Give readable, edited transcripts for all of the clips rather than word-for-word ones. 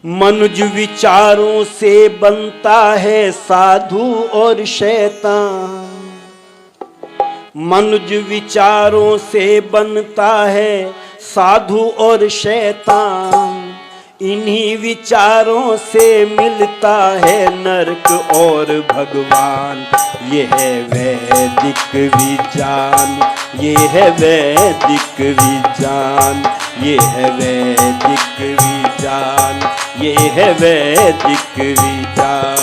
मनुज विचारों से बनता है साधु और शैतान। मनुज विचारों से बनता है साधु और शैतान। इन्हीं विचारों से मिलता है नरक और भगवान। ये है वैदिक विज्ञान, ये है वैदिक विज्ञान, ये है वैदिक विज्ञान, ये है वैदिक विज्ञान।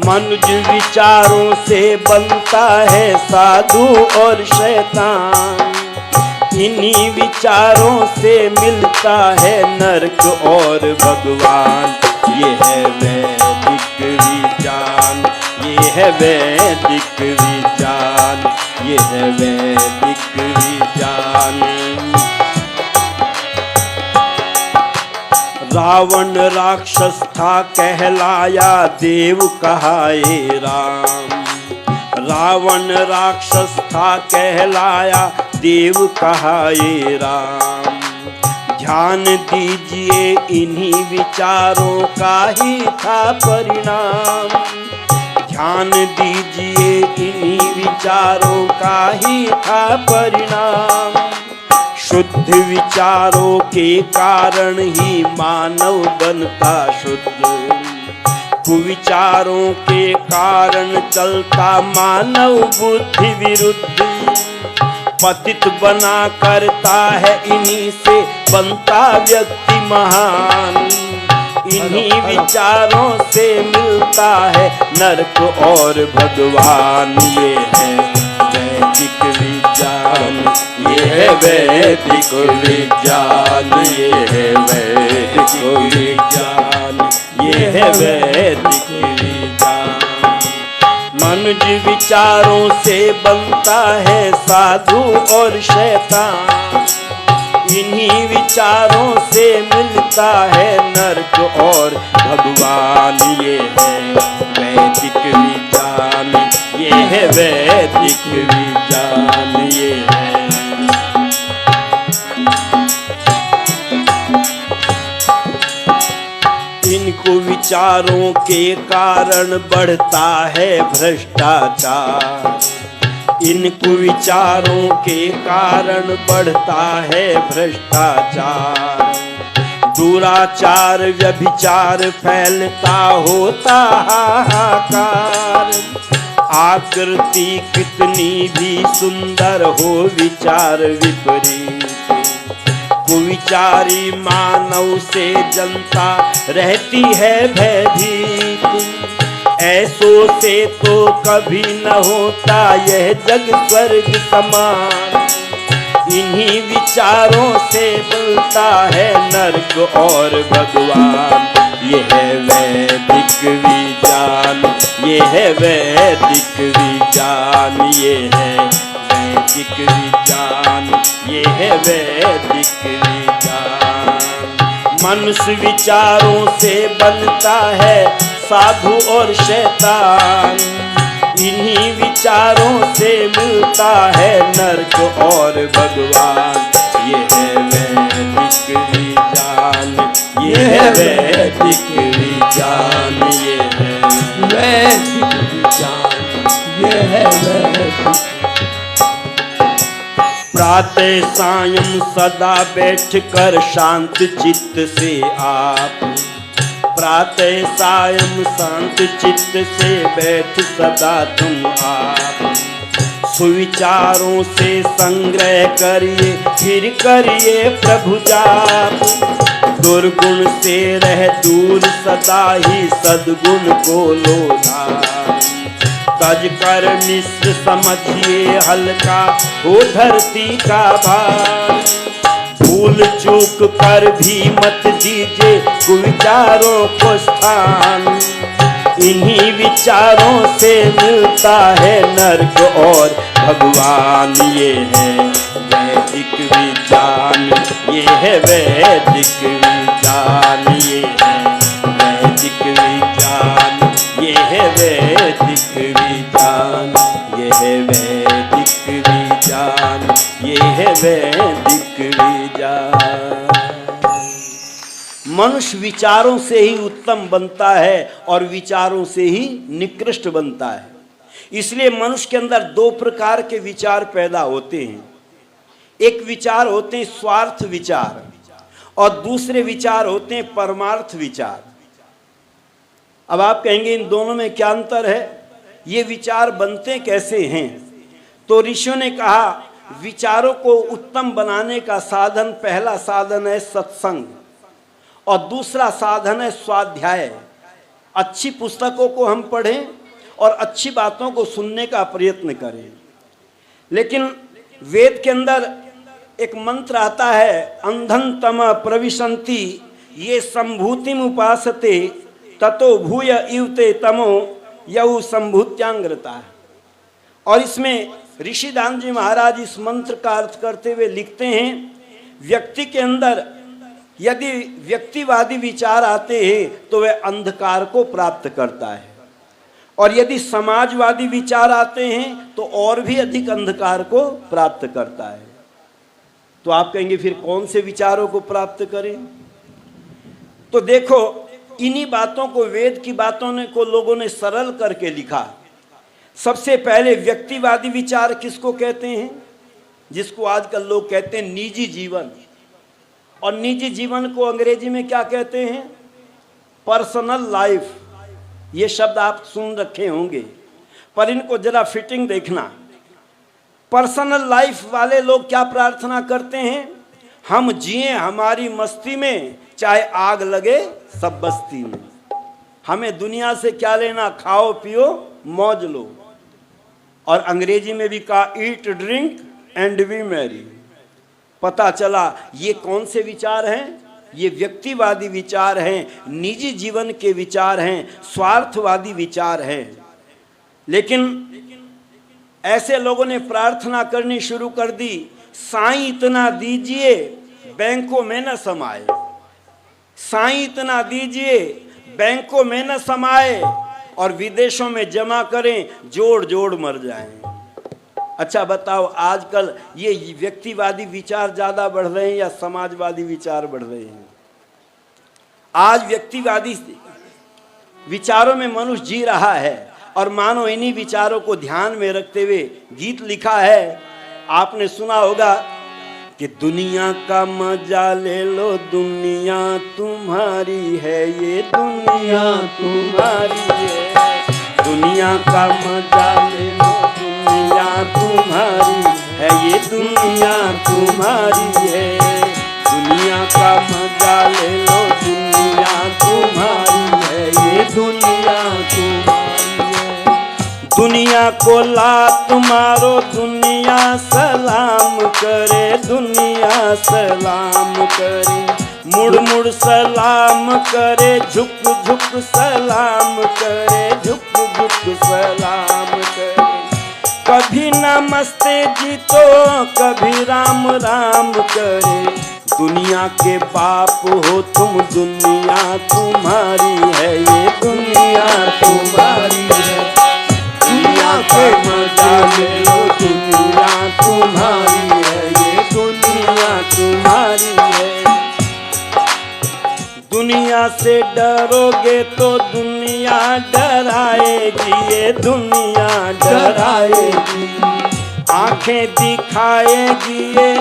मनुज विचारों से बनता है साधु और शैतान। इन्हीं विचारों से मिलता है नरक और भगवान। ये है वैदिक विज्ञान, ये है वैदिक विज्ञान, ये है वैदिक विज्ञान। रावण राक्षस था कहलाया देव कहाए राम। रावण राक्षस था कहलाया देव कहाए राम। ध्यान दीजिए इन्हीं विचारों का ही था परिणाम। ध्यान दीजिए इन्हीं विचारों का ही था परिणाम। शुद्ध विचारों के कारण ही मानव बनता शुद्ध। कुविचारों के कारण चलता मानव बुद्धि विरुद्ध। पतित बना करता है इन्हीं से बनता व्यक्ति महान। इन्हीं विचारों से मिलता है नरक और भगवान। ये है वैदिक विज्ञान, ये है वैदिक विज्ञान, ये है वैदिक विज्ञान, ये है वैदिक विज्ञान। मनुज विचारों से बनता है साधु और शैतान। इन्हीं विचारों से मिलता है नरक और भगवान। ये है वैदिक विज्ञान, ये है वैदिक विज्ञान, ये है। इनको विचारों के कारण बढ़ता है भ्रष्टाचार। इनको विचारों के कारण बढ़ता है भ्रष्टाचार। दुराचार व्यभिचार फैलता होता हाहाकार। आकृति कितनी भी सुंदर हो विचार विपरीत। कुविचारी मानव से जनता रहती है भयभीत। ऐसों से तो कभी न होता यह जग स्वर्ग समान। इन्हीं विचारों से मिलता है नरक और भगवान। ये है वैदिक विज्ञान, ये है वैदिक विज्ञान, ये है वैदिक विज्ञान, ये है वैदिक विज्ञान। मनुष्य विचारों से बनता है साधु और शैतान। इन्हीं विचारों से मिलता है नरक और भगवान। ये है वैदिक विज्ञान, ये है वैदिक विज्ञान, ये है वैदिक विज्ञान, ये है वैदिक। प्रातः सायं सदा बैठकर शांत चित्त से आप। प्रातः सायं शांत चित्त से बैठ सदा तुम आप। सुविचारों से संग्रह करिए फिर करिए प्रभु जाप। दुर्गुण से रह दूर सदा ही सद्गुण को लो धार। तज कर मिश्र समझिए हल्का हो धरती का भार। भूल चूक कर भी मत दीजिए कुविचारों को स्थान। इन्हीं विचारों से मिलता है नरक और भगवान। ये है वैदिक विज्ञान, ये है वैदिक विज्ञान, ये है वैदिक विज्ञान, ये है वैदिक विज्ञान, ये है वैदिक विज्ञान, ये है वैदिक विज्ञान। मनुष्य विचारों से ही उत्तम बनता है और विचारों से ही निकृष्ट बनता है। इसलिए मनुष्य के अंदर दो प्रकार के विचार पैदा होते हैं। एक विचार होते हैं स्वार्थ विचार और दूसरे विचार होते हैं परमार्थ विचार। अब आप कहेंगे इन दोनों में क्या अंतर है, ये विचार बनते कैसे हैं? तो ऋषियों ने कहा विचारों को उत्तम बनाने का साधन, पहला साधन है सत्संग और दूसरा साधन है स्वाध्याय। अच्छी पुस्तकों को हम पढ़ें और अच्छी बातों को सुनने का प्रयत्न करें। लेकिन वेद के अंदर एक मंत्र आता है, अंधन तम प्रविशन्ति ये संभूतिम उपासते ततो भूय इवते तमो यऊ संभूत्यांग्रता। और इसमें ऋषिदान जी महाराज इस मंत्र का अर्थ करते हुए लिखते हैं, व्यक्ति के अंदर यदि व्यक्तिवादी विचार आते हैं तो वह अंधकार को प्राप्त करता है, और यदि समाजवादी विचार आते हैं तो और भी अधिक अंधकार को प्राप्त करता है। तो आप कहेंगे फिर कौन से विचारों को प्राप्त करें? तो देखो, इन्हीं बातों को, वेद की बातों ने को लोगों ने सरल करके लिखा। सबसे पहले व्यक्तिवादी विचार किसको कहते हैं? जिसको आजकल लोग कहते हैं निजी जीवन। और निजी जीवन को अंग्रेजी में क्या कहते हैं? Personal life. ये शब्द आप सुन रखे होंगे, पर इनको जरा फिटिंग देखना। पर्सनल लाइफ वाले लोग क्या प्रार्थना करते हैं? हम जिए हमारी मस्ती में, चाहे आग लगे सब बस्ती में। हमें दुनिया से क्या लेना, खाओ पियो मौज लो। और अंग्रेजी में भी कहा eat drink and B Mary. पता चला ये कौन से विचार हैं? ये व्यक्तिवादी विचार हैं, निजी जीवन के विचार हैं, स्वार्थवादी विचार हैं। लेकिन ऐसे लोगों ने प्रार्थना करनी शुरू कर दी, साईं इतना दीजिए बैंकों में न समाए, साईं इतना दीजिए बैंकों में न समाए, और विदेशों में जमा करें जोड़ जोड़ मर जाएं। अच्छा बताओ, आजकल ये व्यक्तिवादी विचार ज़्यादा बढ़ रहे हैं या समाजवादी विचार बढ़ रहे हैं? आज व्यक्तिवादी विचारों में मनुष्य जी रहा है, और मानो इन्हीं विचारों को ध्यान में रखते हुए गीत लिखा है। आपने सुना होगा कि दुनिया का मजा ले लो, दुनिया तुम्हारी है, ये दुनिया तुम्हारी है। दुनिया का मजा ले लो, दुनिया तुम्हारी है, ये दुनिया तुम्हारी है। दुनिया का मजा ले लो, दुनिया तुम्हारी है, ये दुनिया तुम्हारी है। दुनिया को लात मारो, दुनिया सलाम करे, दुनिया सलाम करे। मुड़ मुड़ सलाम करे, झुक झुक सलाम करे, झुक झुक सलाम करे। कभी नमस्ते जी तो कभी राम राम करे। दुनिया के बाप हो तुम, दुनिया तुम्हारी है, ये दुनिया तुम्हारी है। दुनिया के मजा ले लो, दुनिया तुम्हारी है, ये दुनिया तुम्हारी है। दुनिया से डरोगे तो दुनिया डराएगी, ये दुनिया डराएगी। आंखें दिखाएगी ये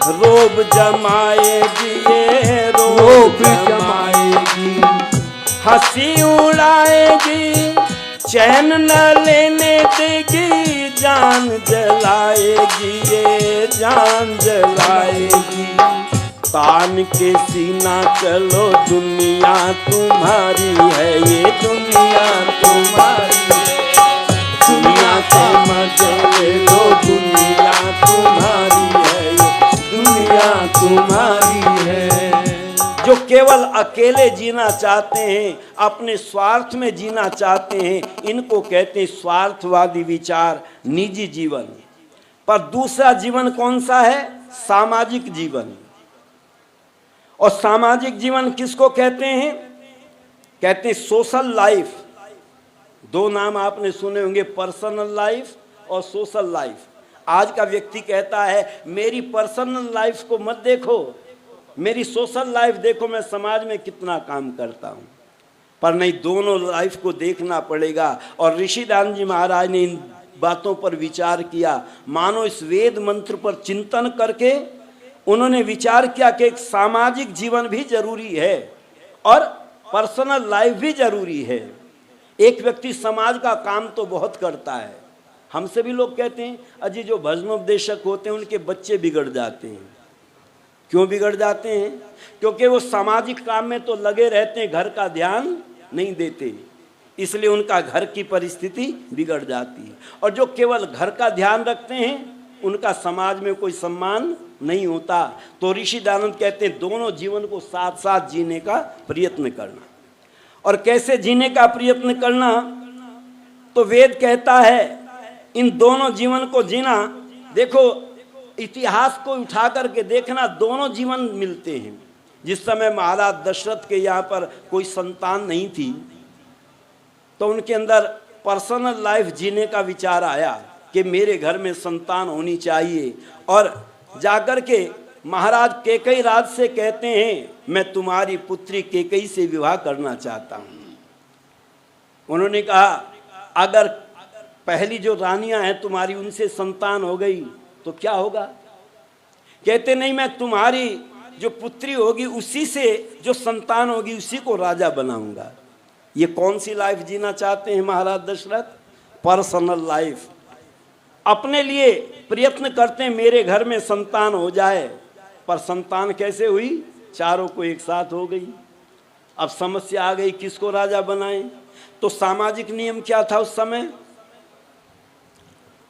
रोब जमाएगी, ये रोब जमाएगी। हंसी उड़ाएगी, चैन न लेने देगी, जान जलाएगी, ये जान जलाएगी। तान के सीना चलो, दुनिया तुम्हारी है, ये दुनिया तुम्हारी है। दुनिया के मजे ले लो, दुनिया तुम्हारी है, ये दुनिया तुम्हारी है। जो केवल अकेले जीना चाहते हैं, अपने स्वार्थ में जीना चाहते हैं, इनको कहते हैं स्वार्थवादी विचार, निजी जीवन। पर दूसरा जीवन कौन सा है? सामाजिक जीवन। और सामाजिक जीवन किसको कहते हैं? कहते हैं सोशल लाइफ। दो नाम आपने सुने होंगे, पर्सनल लाइफ और सोशल लाइफ। आज का व्यक्ति कहता है मेरी पर्सनल लाइफ को मत देखो, मेरी सोशल लाइफ देखो, मैं समाज में कितना काम करता हूँ, पर नहीं, दोनों लाइफ को देखना पड़ेगा। और ऋषिदान जी महाराज ने इन बातों पर विचार किया, मानो इस वेद मंत्र पर चिंतन करके उन्होंने विचार किया कि एक सामाजिक जीवन भी जरूरी है और पर्सनल लाइफ भी जरूरी है। एक व्यक्ति समाज का काम तो बहुत करता है। हमसे भी लोग कहते हैं, अजी जो भजनोपदेशक होते हैं उनके बच्चे बिगड़ जाते हैं। क्यों बिगड़ जाते हैं? क्योंकि वो सामाजिक काम में तो लगे रहते हैं, घर का ध्यान नहीं देते, इसलिए उनका घर की परिस्थिति बिगड़ जाती है। और जो केवल घर का ध्यान रखते हैं उनका समाज में कोई सम्मान नहीं होता। तो ऋषि दानंद कहते हैं दोनों जीवन को साथ साथ जीने का प्रयत्न करना। और कैसे जीने का प्रयत्न करना? तो वेद कहता है इन दोनों जीवन को जीना। देखो, इतिहास को उठा करके देखना, दोनों जीवन मिलते हैं। जिस समय महाराज दशरथ के यहाँ पर कोई संतान नहीं थी तो उनके अंदर पर्सनल लाइफ जीने का विचार आया कि मेरे घर में संतान होनी चाहिए। और जाकर के महाराज कैकेयी राज से कहते हैं, मैं तुम्हारी पुत्री कैकेयी से विवाह करना चाहता हूँ। उन्होंने कहा, अगर पहली जो रानियां हैं तुम्हारी उनसे संतान हो गई तो क्या होगा? कहते नहीं, मैं तुम्हारी जो पुत्री होगी उसी से जो संतान होगी उसी को राजा बनाऊंगा। ये कौन सी लाइफ जीना चाहते हैं महाराज दशरथ? Personal life. अपने लिए प्रयत्न करते हैं मेरे घर में संतान हो जाए, पर संतान कैसे हुई? चारों को एक साथ हो गई। अब समस्या आ गई, किसको राजा बनाएं? तो सामाजिक नियम क्या था उस समय?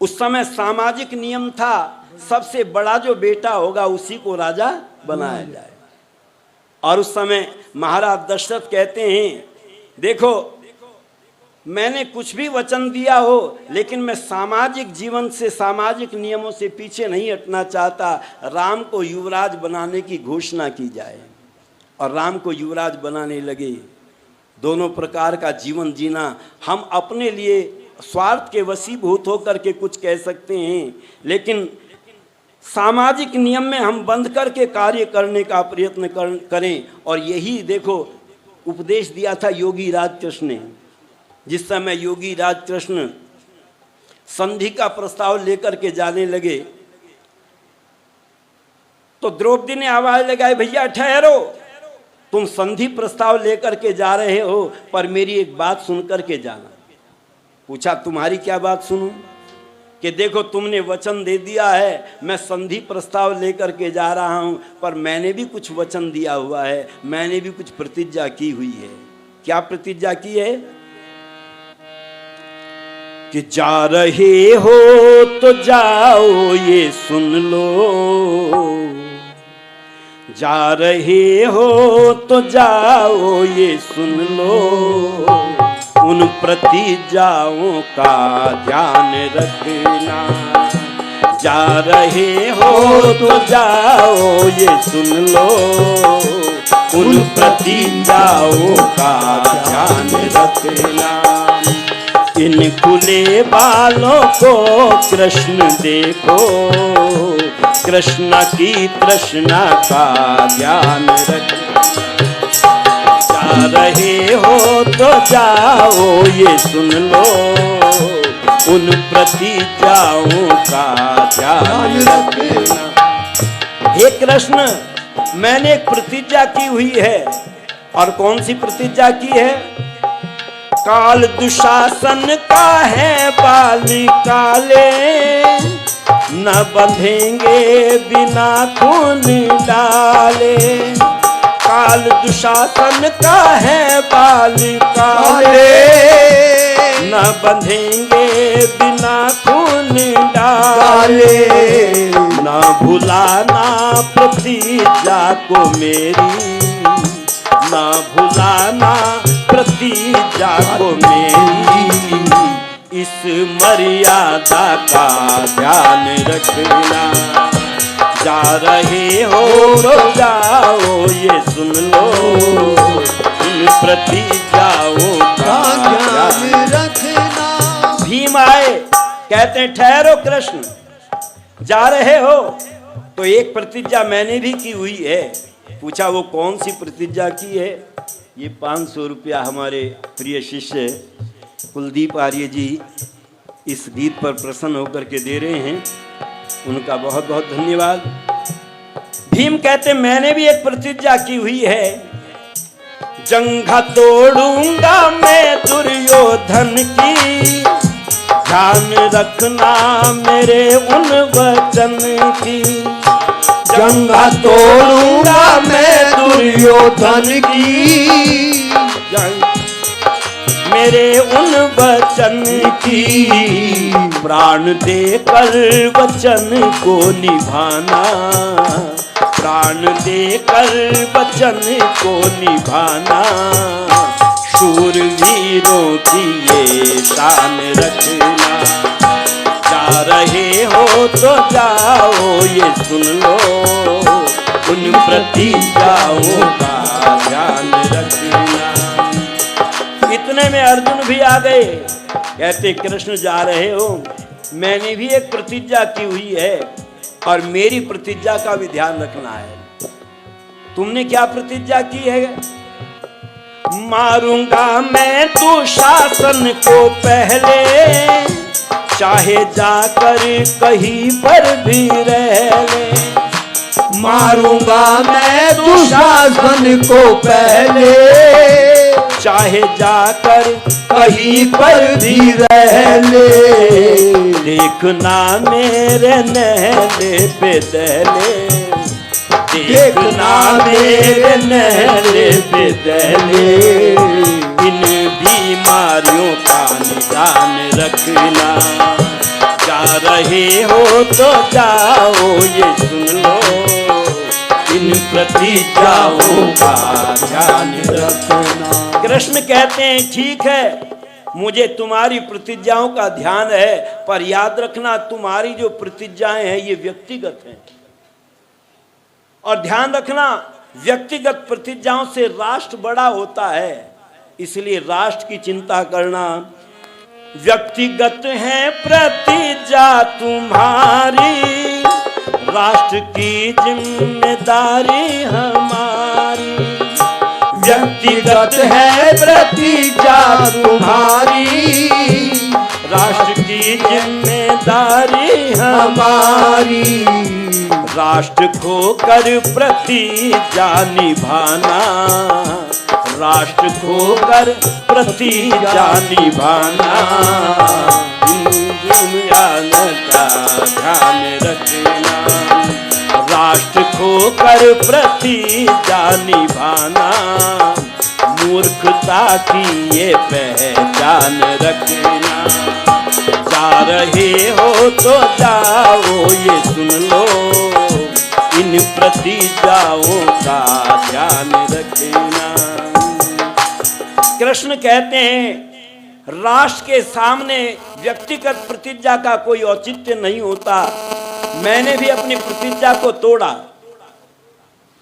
उस समय सामाजिक नियम था, सबसे बड़ा जो बेटा होगा उसी को राजा बनाया जाए। और उस समय महाराज दशरथ कहते हैं, देखो मैंने कुछ भी वचन दिया हो लेकिन मैं सामाजिक जीवन से, सामाजिक नियमों से पीछे नहीं हटना चाहता। राम को युवराज बनाने की घोषणा की जाए। और राम को युवराज बनाने लगे। दोनों प्रकार का जीवन जीना। हम अपने लिए स्वार्थ के वशीभूत होकर के कुछ कह सकते हैं, लेकिन सामाजिक नियम में हम बंध करके कार्य करने का प्रयत्न करें। और यही देखो उपदेश दिया था योगी राज कृष्ण ने। जिस समय योगी राज कृष्ण संधि का प्रस्ताव लेकर के जाने लगे तो द्रौपदी ने आवाज लगाई, भैया ठहरो, तुम संधि प्रस्ताव लेकर के जा रहे हो पर मेरी एक बात सुन करके जाना। पूछा, तुम्हारी क्या बात सुनूं? कि देखो तुमने वचन दे दिया है, मैं संधि प्रस्ताव लेकर के जा रहा हूं, पर मैंने भी कुछ वचन दिया हुआ है, मैंने भी कुछ प्रतिज्ञा की हुई है। क्या प्रतिज्ञा की है? कि जा रहे हो तो जाओ ये सुन लो, जा रहे हो तो जाओ ये सुन लो, उन प्रतिज्ञाओं का ध्यान रखना। जा रहे हो तो जाओ ये सुन लो, उन प्रतिज्ञाओं का ध्यान रखना। इन खुले बालों को कृष्ण देखो, कृष्ण की तृष्णा का ध्यान रखना। जा रहे हो तो जाओ ये सुन लो, उन प्रतिज्ञाओं का ध्यान रखना। हे कृष्ण, मैंने एक प्रतिज्ञा की हुई है। और कौन सी प्रतिज्ञा की है? काल दुशासन का है बाल काले, न बंधेंगे बिना खून डाले। काल दुशासन का है बाल काले, न बंधेंगे बिना खून डाले। न भुलाना प्रतिज्ञा को मेरी, न भुलाना प्रतिज्ञा को मेरी। इस मर्यादा का ध्यान रखना। जा रहे हो तो जाओ ये सुन लो, इन प्रतिज्ञाओं का ध्यान रखना। भीम आए, कहते हैं ठहरो कृष्ण, जा रहे हो तो एक प्रतिज्ञा मैंने भी की हुई है। पूछा वो कौन सी प्रतिज्ञा की है। ये 500 रुपया हमारे प्रिय शिष्य कुलदीप आर्य जी इस गीत पर प्रसन्न होकर के दे रहे हैं, उनका बहुत बहुत धन्यवाद। भीम कहते मैंने भी एक प्रतिज्ञा की हुई है, जंघा तोड़ूंगा मैं दुर्योधन की, ध्यान रखना मेरे उन वचन की। जंघा तोड़ूंगा मैं दुर्योधन की, मेरे उन वचन की, प्राण देकर वचन को निभाना, प्राण देकर वचन को निभाना, शूरवीरों की ये शान रखना। जा रहे हो तो जाओ ये सुन लो, उन प्रतिज्ञाओं का ध्यान रखना। इतने में अर्जुन भी आ गए, कहते कृष्ण जा रहे हो, मैंने भी एक प्रतिज्ञा की हुई है और मेरी प्रतिज्ञा का भी ध्यान रखना है। तुमने क्या प्रतिज्ञा की है? मारूंगा मैं दुशासन को पहले, चाहे जाकर कहीं पर भी रह ले। मारूंगा मैं दुशासन को पहले, चाहे जाकर कहीं पर भी रह ले। देखना मेरे नहले पे दहले, देखना मेरे नहले पे दहले। इन बीमारियों का निदान रखना। जा रहे हो तो जाओ ये सुन लो, इन प्रतिज्ञाओं का ध्यान रखना। कृष्ण कहते हैं ठीक है, मुझे तुम्हारी प्रतिज्ञाओं का ध्यान है, पर याद रखना तुम्हारी जो प्रतिज्ञाएं हैं ये व्यक्तिगत हैं, और ध्यान रखना व्यक्तिगत प्रतिज्ञाओं से राष्ट्र बड़ा होता है, इसलिए राष्ट्र की चिंता करना। व्यक्तिगत है प्रतिज्ञा तुम्हारी, राष्ट्र की जिम्मेदारी हमारी। व्यक्तिगत है प्रतिज्ञा तुम्हारी, राष्ट्र की जिम्मेदारी हमारी। राष्ट्र खोकर प्रतिज्ञा निभाना, राष्ट्र खोकर प्रतिज्ञा निभाना। का ध्यान रखना, राष्ट्र खोकर प्रतिज्ञा निभाना। मूर्खता की ये पहचान रखना। जा रहे हो तो जाओ ये सुन लो, इन प्रतिज्ञाओं का ध्यान रखना। कृष्ण कहते हैं राष्ट्र के सामने व्यक्तिगत प्रतिज्ञा का कोई औचित्य नहीं होता। मैंने भी अपनी प्रतिज्ञा को तोड़ा।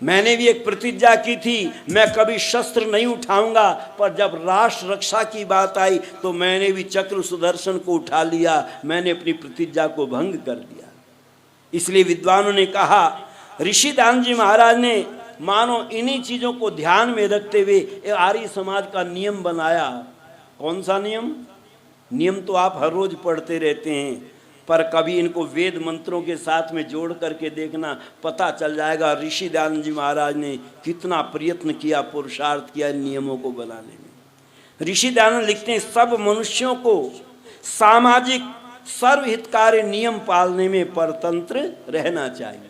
मैंने भी एक प्रतिज्ञा की थी, मैं कभी शस्त्र नहीं उठाऊंगा, पर जब राष्ट्र रक्षा की बात आई तो मैंने भी चक्र सुदर्शन को उठा लिया। मैंने अपनी प्रतिज्ञा को भंग कर दिया। इसलिए विद्वानों ने कहा, ऋषि दान जी महाराज ने मानो इन्हीं चीजों को ध्यान में रखते हुए आर्य समाज का नियम बनाया। कौन सा नियम? नियम तो आप हर रोज पढ़ते रहते हैं, पर कभी इनको वेद मंत्रों के साथ में जोड़ करके देखना, पता चल जाएगा ऋषि दयानंद जी महाराज ने कितना प्रयत्न किया, पुरुषार्थ किया इन नियमों को बनाने में। ऋषि दयानंद लिखते हैं, सब मनुष्यों को सामाजिक सर्वहितकारी नियम पालने में परतंत्र रहना चाहिए।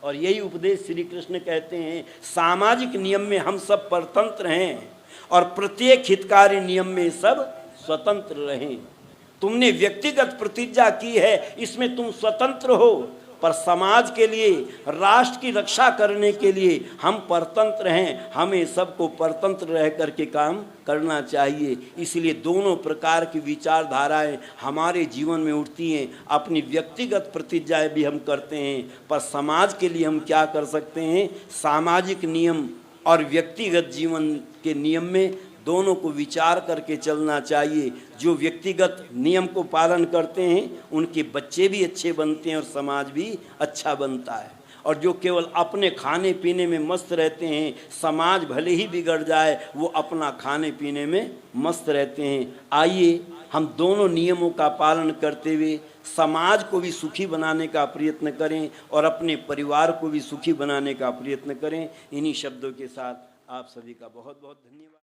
और यही उपदेश श्री कृष्ण कहते हैं, सामाजिक नियम में हम सब परतंत्र हैं और प्रत्येक हितकारी नियम में सब स्वतंत्र रहें। तुमने व्यक्तिगत प्रतिज्ञा की है, इसमें तुम स्वतंत्र हो, पर समाज के लिए, राष्ट्र की रक्षा करने के लिए हम परतंत्र हैं। हमें सबको परतंत्र रह करके काम करना चाहिए। इसलिए दोनों प्रकार की विचारधाराएं हमारे जीवन में उठती हैं। अपनी व्यक्तिगत प्रतिज्ञाएं भी हम करते हैं, पर समाज के लिए हम क्या कर सकते हैं? सामाजिक नियम और व्यक्तिगत जीवन के नियम में दोनों को विचार करके चलना चाहिए। जो व्यक्तिगत नियम को पालन करते हैं उनके बच्चे भी अच्छे बनते हैं और समाज भी अच्छा बनता है। और जो केवल अपने खाने पीने में मस्त रहते हैं, समाज भले ही बिगड़ जाए वो अपना खाने पीने में मस्त रहते हैं। आइए हम दोनों नियमों का पालन करते हुए समाज को भी सुखी बनाने का प्रयत्न करें और अपने परिवार को भी सुखी बनाने का प्रयत्न करें। इन्हीं शब्दों के साथ आप सभी का बहुत बहुत धन्यवाद।